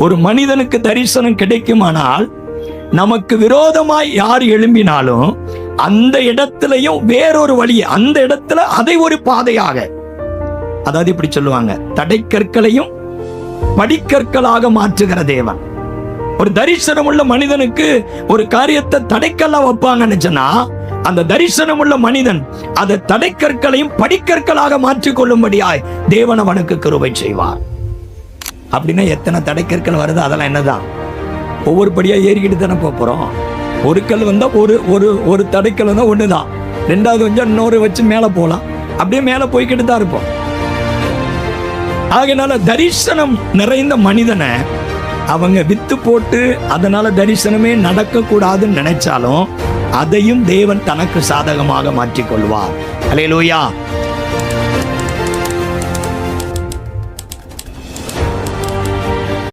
ஒரு மனிதனுக்கு தரிசனம் கிடைக்குமானால் நமக்கு விரோதமாய் யார் எழும்பினாலும் அந்த இடத்திலையும் வேறொரு வழி, அந்த இடத்துல அதை ஒரு பாதையாக, அதாவது இப்படி சொல்லுவாங்க, தடைக்கற்களையும் படிக்கற்களாக மாற்றுகிற தேவன். ஒரு தரிசனம் உள்ள மனிதனுக்கு ஒரு காரியத்தை தடைக்கல்லா வைப்பாங்கன்னு சொன்னா, அந்த தரிசனம் உள்ள மனிதன் அதை தடைக்கற்களையும் படிக்கற்களாக மாற்றிக்கொள்ளும்படியாய் தேவன் அவனுக்கு கிருபை செய்வார். அப்படின்னா எத்தனை தடைக்கற்கள் வருது, அதெல்லாம் என்னதான், ஒவ்வொரு படியா ஏறிக்கிட்டு தானே போறோம். ஒரு கல் வந்தா ஒரு தடைக்கல் வந்தா ஒண்ணுதான், ரெண்டாவது கொஞ்சம் இன்னொரு வச்சு மேல போகலாம், அப்படியே மேல போய்கிட்டு தான் இருப்போம். ஆகையினால தரிசனம் நிறைந்த மனிதனை அவங்க வித்து போட்டு அதனால தரிசனமே நடக்க கூடாதுன்னு நினைச்சாலும் அதையும் தேவன் தனக்கு சாதகமாக மாற்றிக்கொள்வார். அல்லேலூயா.